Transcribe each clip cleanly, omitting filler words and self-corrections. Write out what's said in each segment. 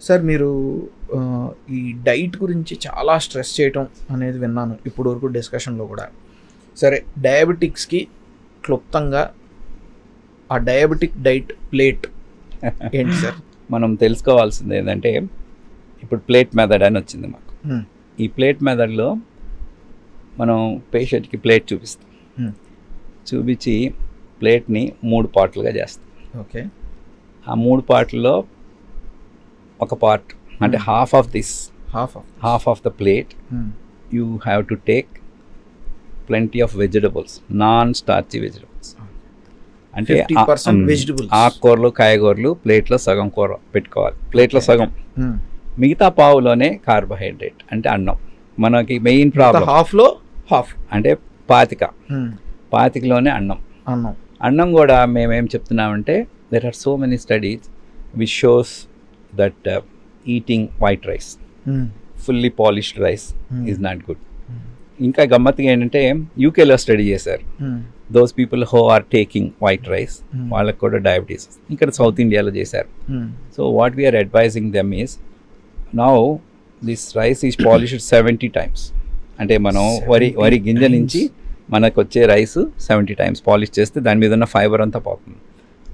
Sir మీరు ఈ diet గురించి చాలా స్ట్రెస్ చేయటం అనేది విన్నాను ఇప్పుడు వరకు డిస్కషన్లో కూడా. సరే, డయాబెటిక్స్కి క్లుప్తంగా ఆ డయాబెటిక్ డైట్ ప్లేట్ ఏంటి సార్? మనం తెలుసుకోవాల్సింది ఏంటంటే ఇప్పుడు ప్లేట్ మెథడ్ అని వచ్చింది మాకు. ఈ ప్లేట్ మెథడ్లో మనం పేషెంట్కి ప్లేట్ చూపిస్తాం. చూపించి ప్లేట్ని 3 పార్ట్లుగా చేస్తాం. ఓకే. ఆ 3 పార్ట్లలో ఒక పార్ట్ అంటే half of the plate you have to take plenty of vegetables, non starchy vegetables. అంటే ఆకుకూరలు కాయగూరలు ప్లేట్లో సగం కూర పెట్టుకోవాలి, ప్లేట్లో సగం. మిగతా పావులోనే కార్బోహైడ్రేట్ అంటే అన్నం. మనకి మెయిన్ ప్రాబ్లం హాఫ్ అంటే పాతికలోనే అన్నం కూడా మేమేం చెప్తున్నామంటే there are so many studies which shows that eating white rice, fully polished rice is not good. ఇంకా గమ్మత్తుగా ఏంటంటే యూకేలో స్టడీ చేశారు. Those people who are taking white rice వాళ్ళకి కూడా డయాబెటీస్. ఇక్కడ సౌత్ ఇండియాలో చేశారు. So what we are advising them is now this rice is polished 70 times. అంటే మనం వరి గింజ నుంచి మనకు వచ్చే రైస్ 70 times పాలిష్ చేస్తే దాని మీద ఉన్న ఫైబర్ అంతా పోతుంది.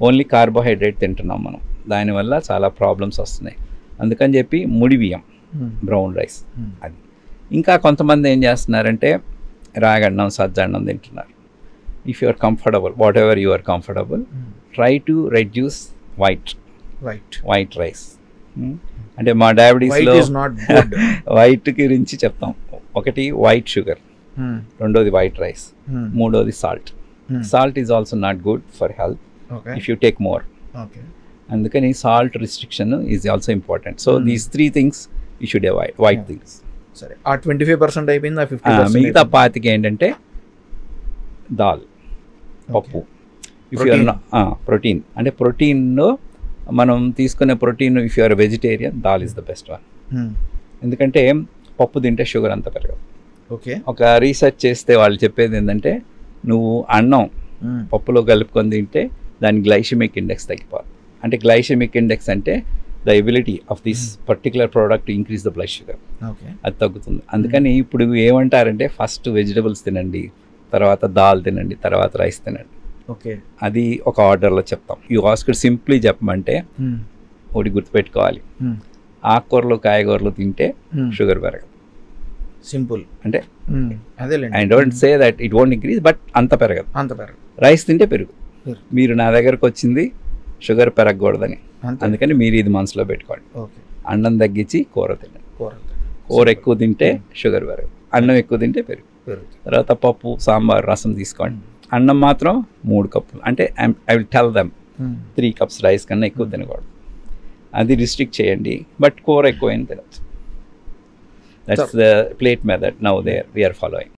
ఓన్లీ కార్బోహైడ్రేట్ తింటున్నాం మనం, దానివల్ల చాలా ప్రాబ్లమ్స్ వస్తున్నాయి. అందుకని చెప్పి ముడి బియ్యం, బ్రౌన్ రైస్ అది. ఇంకా కొంతమంది ఏం చేస్తున్నారంటే రాగన్నం సజ్జన్నం తింటున్నారు. If you are comfortable, whatever you are comfortable, try to reduce white rice. అంటే మా డయాబెటీస్లో వైట్ గురించి చెప్తాం. ఒకటి వైట్ షుగర్, రెండోది వైట్ రైస్, మూడోది salt is also not good for health if you take more. అందుకని salt restriction is also important. So these 3 things you should avoid. White things. సరే, ఆ 25% అయిపోయింది. 50% మిగతా 25 ఏంటంటే దాల్, పప్పు. ఇఫ్ యు ఆర్ ప్రోటీన్ అంటే ప్రోటీన్లో మనం తీసుకునే protein, if you are vegetarian, dal is the best one. ఎందుకంటే పప్పు తింటే షుగర్ అంతా పెరగదు. ఓకే. ఒక రీసెర్చ్ చేస్తే వాళ్ళు చెప్పేది ఏంటంటే నువ్వు అన్నం పప్పులో కలుపుకొని తింటే దాని గ్లైసెమిక్ ఇండెక్స్ తగ్గిపోతుంది. అంటే గ్లైసెమిక్ ఇండెక్స్ అంటే the ability of this particular product to increase the blood sugar, అది తగ్గుతుంది. అందుకని ఇప్పుడు ఏమంటారంటే ఫస్ట్ వెజిటబుల్స్ తినండి, తర్వాత దాల్ తినండి, తర్వాత రైస్ తినండి. ఓకే. అది ఒక ఆర్డర్లో చెప్తాం. యూ ఆస్క్డ్ సింప్లీ చెప్పమంటే ఒకటి గుర్తుపెట్టుకోవాలి, ఆకుకూరలు కాయగూరలు తింటే షుగర్ పెరగదు. సింపుల్. అంటే అదేలేండి. I don't say that it won't increase, but అంత పెరగదు. రైస్ తింటే పెరుగు. మీరు నా దగ్గరకు వచ్చింది షుగర్ పెరగకూడదని, అందుకని మీరు ఇది మనసులో పెట్టుకోండి. అన్నం తగ్గించి కూర తినండి. కూర ఎక్కువ తింటే షుగర్ పెరగదు, అన్నం ఎక్కువ తింటే పెరుగు. తర్వాత పప్పు, సాంబార్, రసం తీసుకోండి. అన్నం మాత్రం 3 కప్పులు. అంటే I will tell them 3 cups rice కన్నా ఎక్కువ తినకూడదు. అది రిస్ట్రిక్ట్ చేయండి, బట్ కూర ఎక్కువైనా తినచ్చు. That's the plate method now there we are following.